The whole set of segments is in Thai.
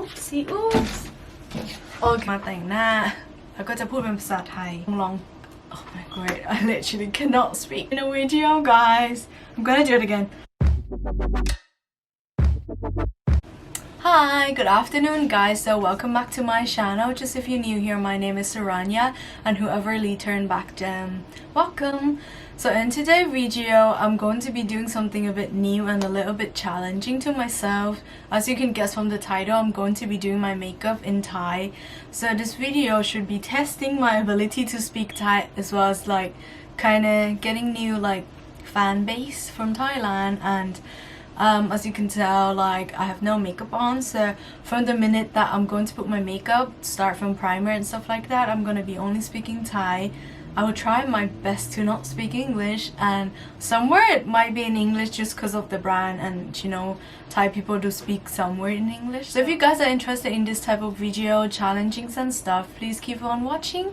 Oopsie oops โอเคมาแต่งหน้าแล้วก็จะพูดเป็นภาษาไทยลอง Oh my god I literally cannot speak in a video guys I'm gonna do it again Hi, good afternoon guys, so welcome back to my channel. Just if you're new here, my name is Saranya and whoever returned back welcome. So in today's video, I'm going to be doing something a bit new and a little bit challenging to myself. As you can guess from the title, I'm going to be doing my makeup in Thai. So this video should be testing my ability to speak Thai as well as like kind of getting new like fan base from Thailand and as you can tell, like I have no makeup on, so from the minute that I'm going to put my makeup, start from primer and stuff like that, I'm going to be only speaking Thai. I will try my best to not speak English, and somewhere it might be in English just because of the brand, and you know, Thai people do speak somewhere in English. So if you guys are interested in this type of video, challenging and stuff, please keep on watching.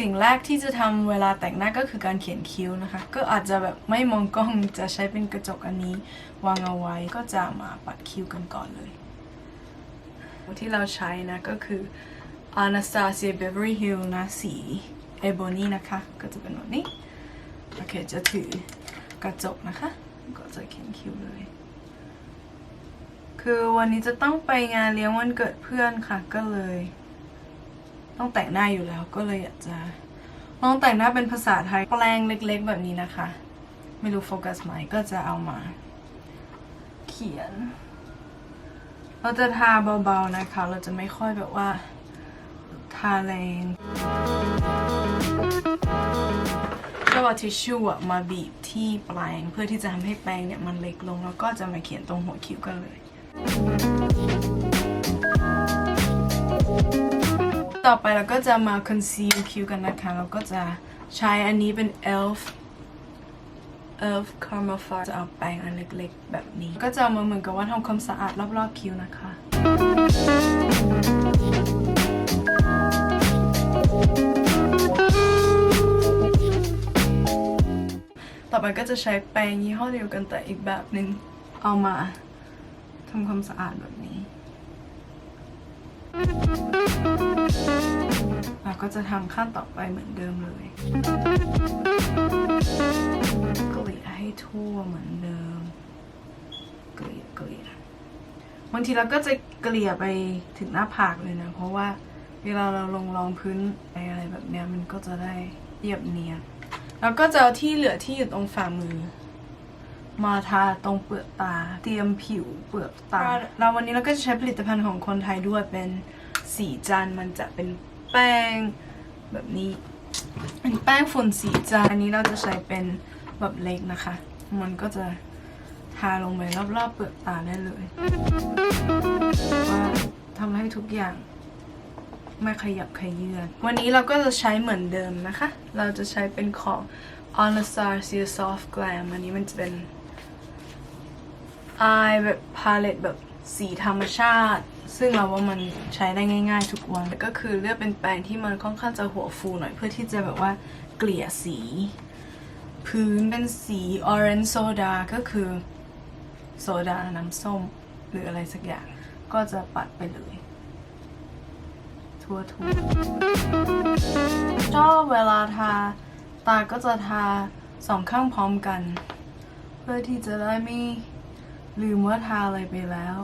สิ่งแรกที่จะทำเวลาแต่งหน้าก็คือการเขียนคิ้วนะคะก็อาจจะแบบไม่มองกล้องจะใช้เป็นกระจกอันนี้วางเอาไว้ก็จะมาปัดคิ้วกันก่อนเลยที่เราใช้นะก็คือ Anastasia Beverly Hills นะสี Ebony นะคะก็จะเป็นแบบนี้โอเคจะถือกระจกนะคะก็จะเขียนคิ้วเลยคือวันนี้จะต้องไปงานเลี้ยงวันเกิดเพื่อนค่ะก็เลยต้องแต่งหน้าอยู่แล้วก็เลยอยากจะลองแต่งหน้าเป็นภาษาไทยแปลงเล็กๆแบบนี้นะคะไม่รู้โฟกัสไหมก็จะเอามาเขียนเราจะทาเบาๆนะคะเราจะไม่ค่อยแบบว่าทาแรงก็เอาทิชชู่มาบีบที่แปลงเพื่อที่จะทำให้แปรงเนี่ยมันเล็กลงแล้วก็จะมาเขียนตรงหัวคิ้วกันเลยต่อไปเราก็จะมา conceal คิ้วกันนะคะเราก็จะใช้อันนี้เป็น elf caramel far จะเอาแปรงอันเล็กๆแบบนี้ก็จะมาเหมือนกับว่าทำความสะอาดรอบๆคิ้วนะคะต่อไปก็จะใช้แปรงยี่ห้อเดียวกันแต่อีกแบบหนึ่งเอามาทำความสะอาดแบบนี้เราก็จะทำขั้นต่อไปเหมือนเดิมเลยเกลี่ยให้ทั่วเหมือนเดิมเกลี่ยบางทีเราก็จะเกลี่ยไปถึงหน้าผากเลยนะเพราะว่าเวลาเราลงรองพื้นอะไรแบบเนี้ยมันก็จะได้เรียบเนียนแล้วก็จะเอาที่เหลือที่อยู่ตรงฝ่ามือมาทาตรงเปลือกตาเตรียมผิวเปลือกตาเราวันนี้เราก็จะใช้ผลิตภัณฑ์ของคนไทยด้วยเป็นสีจันมันจะเป็นแป้งแบบนี้เป็นแป้งฝุ่นสีจันอันนี้เราจะใช้เป็นแบบเล็กนะคะมันก็จะทาลงไปรอบๆเปลือกตาได้เลยว่าทำให้ทุกอย่างไม่ขยับขยื่นวันนี้เราก็จะใช้เหมือนเดิมนะคะเราจะใช้เป็นของ Anastasia Soft Glam อันนี้มันจะเป็นแบบพาเลตแบบสีธรรมชาติซึ่งเราว่ามันใช้ได้ง่ายๆทุกวันก็คือเลือกเป็นแปรงที่มันค่อนข้างจะหัวฟูหน่อยเพื่อที่จะแบบว่าเกลี่ยสีพื้นเป็นสี Orange Soda ก็คือโซดาน้ำส้มหรืออะไรสักอย่างก็จะปัดไปเลยทั่วก็เวลาทาตาก็จะทาสองข้างพร้อมกันเพื่อที่จะได้ไม่ลืมว่าทาอะไรไปแล้ว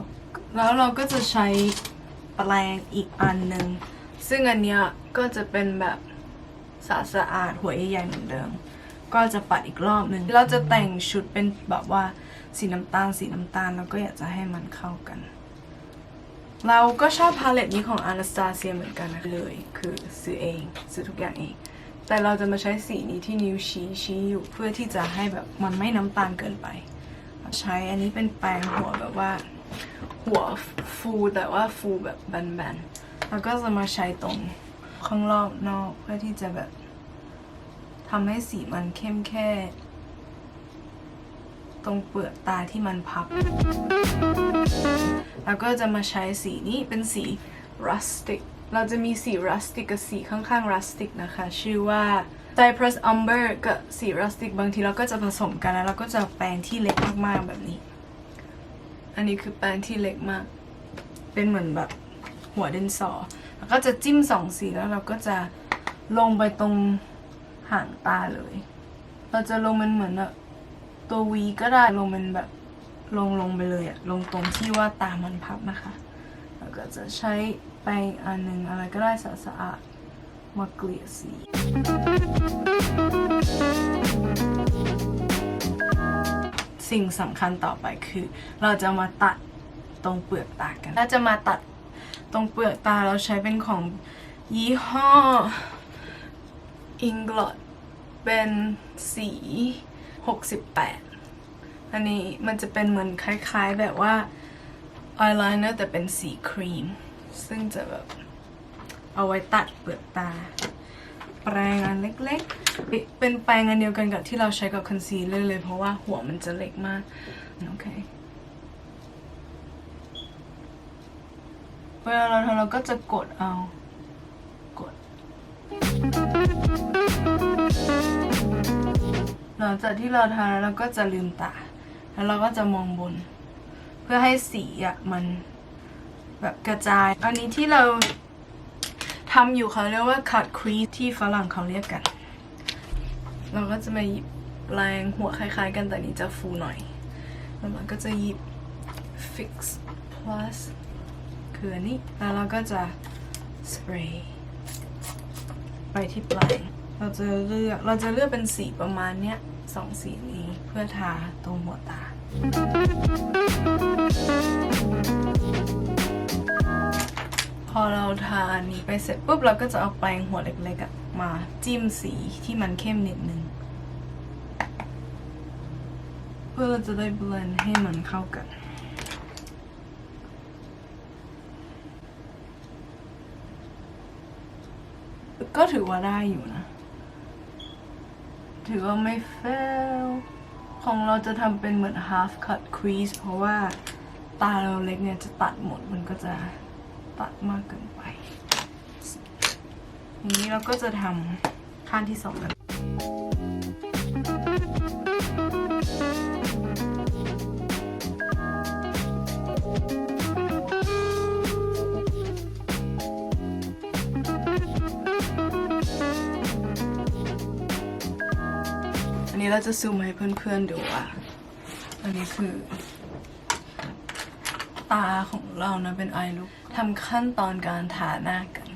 เราก็จะใช้แปรงอีกอันหนึ่งซึ่งอันเนี้ยก็จะเป็นแบบสะอาดหัวใหญ่ๆเหมือนเดิมก็จะปัดอีกรอบหนึ่งเราจะแต่งชุดเป็นแบบว่าสีน้ำตาลแล้วก็อยากจะให้มันเข้ากันเราก็ชอบพาเลตนี้ของ Anastasia เหมือนกันนะเลยคือซื้อทุกอย่างเองแต่เราจะมาใช้สีนี้ที่นิ้วชี้อยู่เพื่อที่จะให้แบบมันไม่น้ำตาลเกินไปใช้อันนี้เป็นแปรงหัวแบบว่าหัวฟูแต่ว่าฟูแบบแบนๆแล้วก็จะมาใช้ตรงข้างรอบนอกเพื่อที่จะแบบทำให้สีมันเข้มแค่ตรงเปลือกตาที่มันพับแล้วก็จะมาใช้สีนี้เป็นสี rustic เราจะมีสี rustic กับสีข้างๆ rustic นะคะชื่อว่า Cypress Umber กับสี rustic บางทีเราก็จะผสมกันแล้วเราก็จะแปรงที่เล็กมากๆแบบนี้ อันนี้คือแปรงที่เล็กมากเป็นเหมือนแบบหัวดินสอแล้วก็จะจิ้ม2 สีแล้วเราก็จะลงไปตรงหางตาเลยเราจะลงเป็นเหมือนแบบตัววีก็ได้ลงเป็นแบบลงไปเลยอะลงตรงที่ว่าตามันพับนะคะแล้วก็จะใช้แปรงอันนึงอะไรก็ได้สะอาดมาเกลี่ยสีสิ่งสำคัญต่อไปคือเราจะมาตัดตรงเปลือกตากันถ้าจะมาตัดตรงเปลือกตาเราใช้เป็นของยี่ห้อ Inglot เป็นสี68อันนี้มันจะเป็นเหมือนคล้ายๆแบบว่าอายไลเนอร์แต่เป็นสีครีมซึ่งจะแบบเอาไว้ตัดเปลือกตาแปรงอันเล็กๆเป็นแปรงอันเดียวกันกับที่เราใช้กับคอนซีลเลอร์เลยเพราะว่าหัวมันจะเล็กมากโอเคเวลาเราทำเราก็จะกดเอากดหลังจากที่เราทาแล้วเราก็จะลืมตาแล้วเราก็จะมองบนเพื่อให้สีอ่ะมันแบบกระจายอันนี้ที่เราทำอยู่เขาเรียกว่า cut crease ที่ฝรั่งเขาเรียกกันเราก็จะมาหยิบแรงหัวคล้ายๆกันแต่นี้จะฟูหน่อยแล้วเราก็จะหยิบ fix plus คืออันนี้แล้วเราก็จะสเปรย์ไปที่ปลายเราจะเลือกเป็นสีประมาณเนี้ย2 สีนี้เพื่อทาตรงหัวตาพอเราทาอันนี้ไปเสร็จปุ๊บเราก็จะเอาแปรงหัวเล็กๆมาจิ้มสีที่มันเข้มนิดนึงเพื่อเราจะได้เบลนด์ให้มันเข้ากันก็ถือว่าได้อยู่นะถือว่าไม่เฟลของเราจะทำเป็นเหมือน half cut crease เพราะว่าตาเราเล็กเนี่ยจะตัดหมดมันก็จะตัดมากเกินไปอย่างนี้เราก็จะทำขั้นที่2กันอันนี้เราจะซูมให้เพื่อนๆดูว่าอันนี้คือตาของเรานะเป็น eye look ทำขั้นตอนการทาหน้ากัน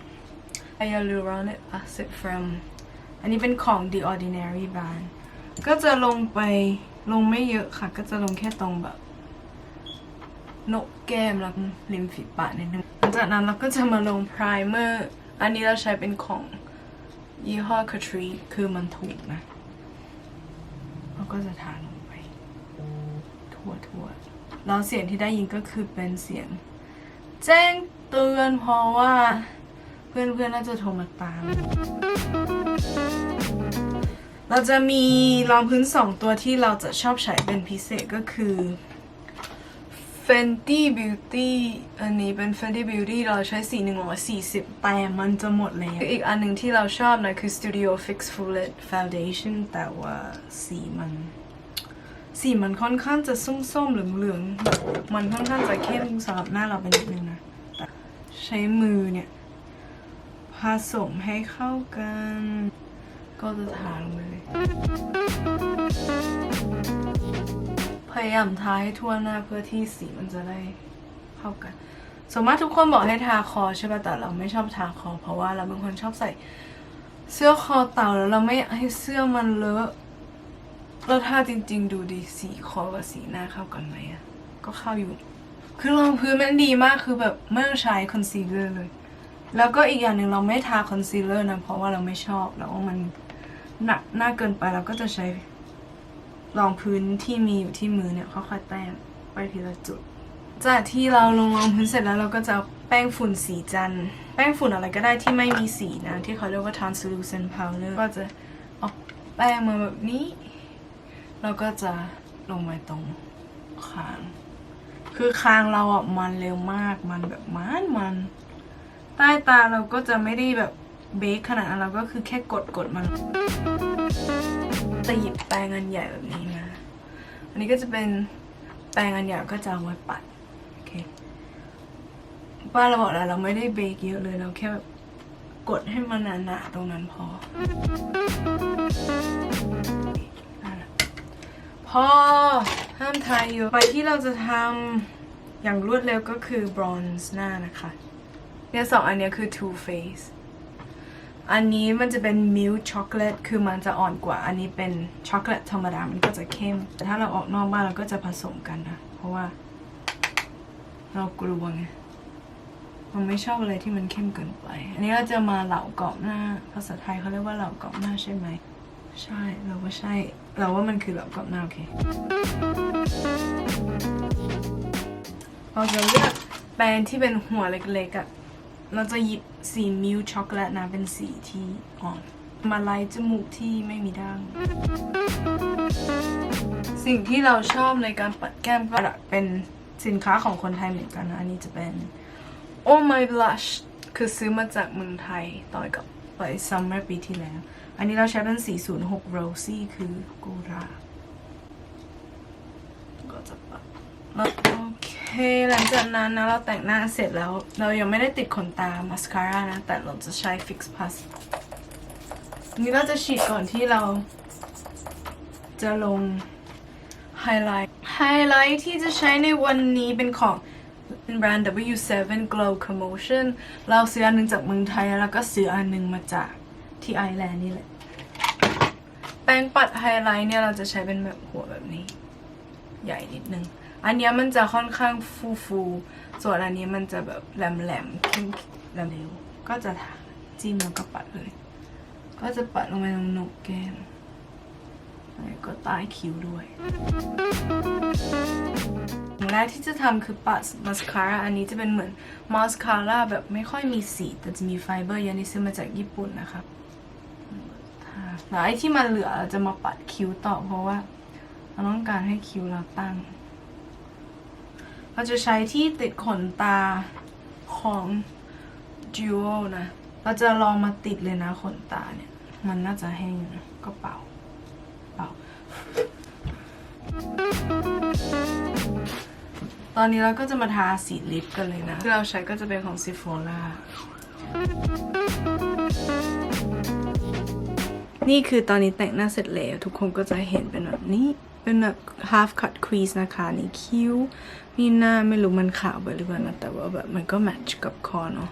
Hyaluronic Acid from อันนี้เป็นของ The Ordinary Brand ก็จะลงไม่เยอะค่ะก็จะลงแค่ตรงแบบโหนกแก้มแล้วริมฝีปากนิดนึงหลังจากนั้นเราก็จะมาลง primer อันนี้เราใช้เป็นของยี่ห้อ Catrice คือมันถูกนะเราก็จะทาลงไปทั่วแล้วเสียงที่ได้ยินก็คือเป็นเสียงแจ้งเตือนเพราะว่าเพื่อนๆน่าจะโทรมาตามเราจะมีรองพื้น2 ตัวที่เราจะชอบใช้เป็นพิเศษก็คือ Fenty Beauty อันนี้เป็น Fenty Beauty เราใช้สี140แต่มันจะหมดแล้วอีกอันหนึ่งที่เราชอบนะคือ Studio Fix Full Foundation แต่ว่าสีมันค่อนข้างจะส้มๆเหลืองๆแบบมันค่อนข้างจะเข้มสำหรับหน้าเราไปนิดนึงนะแต่ใช้มือเนี่ยผสมให้เข้ากันก็จะทาลงไปเลยพยายามทาให้ทั่วหน้าเพื่อที่สีมันจะได้เข้ากันส่วนมากทุกคนบอกให้ทาคอใช่ป่ะแต่เราไม่ชอบทาคอเพราะว่าเราเป็นคนชอบใส่เสื้อคอเต่าแล้วเราไม่อยากให้เสื้อมันเลอะแล้วถ้าจริงๆดูดิสีคอกับสีหน้าเข้ากันไหมอะก็เข้าอยู่คือรองพื้นมันดีมากคือแบบไม่ต้องใช้คอนซีลเลอร์เลยแล้วก็อีกอย่างหนึ่งเราไม่ทาคอนซีลเลอร์นะเพราะว่าเราไม่ชอบแล้วว่ามันหนักหน้าเกินไปเราก็จะใช้รองพื้นที่มีอยู่ที่มือเนี่ยค่อยๆแต้มไปทีละจุดจากที่เราลงรองพื้นเสร็จแล้วเราก็จะแป้งฝุ่นสีจันทร์แป้งฝุ่นอะไรก็ได้ที่ไม่มีสีนะที่เขาเรียกว่า translucent powder ก็จะเอาแป้งมาแบบนี้แล้วก็จะลงไปตรงคางคือคางเราอ่ะมันเร็วมากมันแบบมันใต้ตาเราก็จะไม่ได้แบบเบคขนาดนั้นเราก็คือแค่กดมันจะหยิบแปรงอันใหญ่แบบนี้นะอันนี้ก็จะเป็นแปรงอันใหญ่ก็จะเอาไว้ปัด ว่าเราบอกแล้วเราไม่ได้เบกเยอะเลยเราแค่แบบกดให้มันหนาๆตรงนั้นพอห้ามทายอยู่ไปที่เราจะทำอย่างรวดเร็วก็คือบรอนซ์หน้านะคะเนี่ย2 อันนี้คือ Too Faced อันนี้มันจะเป็นมิลค์ช็อกโกแลตคือมันจะอ่อนกว่าอันนี้เป็นช็อกโกแลตธรรมดามันก็จะเข้มแต่ถ้าเราออกนอกบ้านเราก็จะผสมกันนะเพราะว่าเรากลัวไงเราไม่ชอบอะไรที่มันเข้มเกินไปอันนี้เราจะมาเหลากรอบหน้าภาษาไทยเขาเรียกว่าเหลากรอบหน้าใช่ไหมใช่เราว่าใช่เราว่ามันคือเหลากรอบหน้าโอเคเราจะเลือกแปรงที่เป็นหัวเล็กๆอ่ะเราจะหยิบสีมิลค์ช็อกโกแลตนะเป็นสีที่อ่อนมาไล่จมูกที่ไม่มีด่างสิ่งที่เราชอบในการปัดแก้มก็เป็นสินค้าของคนไทยเหมือนกันนะอันนี้จะเป็น Oh My Blush คือซื้อมาจากเมืองไทยต่อยกับไปซัมเมอร์ปีที่แล้วอันนี้เราใช้เป็น406 Rosy คือกุหลาบก็จะปัดโอเคหลังจากนั้นนะเราแต่งหน้าเสร็จแล้วเรายังไม่ได้ติดขนตามาสคาร่านะแต่เราจะใช้ Fix Plus นี่เราจะฉีดก่อนที่เราจะลงไฮไลท์ที่จะใช้ในวันนี้เป็นของแบรนด์ W7 Glow Commotion เราซื้ออันนึงจากเมืองไทยแล้วก็ซื้ออันนึงมาจากที่ไอร์แลนด์นี่แหละแปรงปัดไฮไลท์เนี่ยเราจะใช้เป็นแบบหัวแบบนี้ใหญ่นิดนึงอันนี้มันจะค่อนข้างฟูส่วนอันนี้มันจะแบบแหลมเข้มเร็วก็จะจิ้มแล้วก็ปัดเลยก็จะปัดลงไปตรงหนกแก้มแล้วก็ใต้คิ้วด้วยอย่างแรกที่จะทำคือปัดมาสคาร่าอันนี้จะเป็นเหมือนมาสคาร่าแบบไม่ค่อยมีสีแต่จะมีไฟเบอร์เยอะนี่ซื้อมาจากญี่ปุ่นนะคะแล้วไอ้ที่มันเหลือจะมาปัดคิ้วต่อเพราะว่าเราต้องการให้คิ้วเราตั้งเราจะใช้ที่ติดขนตาของ Duo นะเราจะลองมาติดเลยนะขนตาเนี่ยมันน่าจะแห้งนะก็เป่าตอนนี้เราก็จะมาทาสีลิปกันเลยนะที่เราใช้ก็จะเป็นของ Sephora นี่คือตอนนี้แต่งหน้าเสร็จแล้วทุกคนก็จะเห็นเป็นแบบนี้เป็นแบบ half cut crease นะคะนี่คิ้วนี่หน้าไม่รู้มันขาวไปหรือเปล่านะแต่ว่าแบบมันก็แมทช์กับคอเนาะ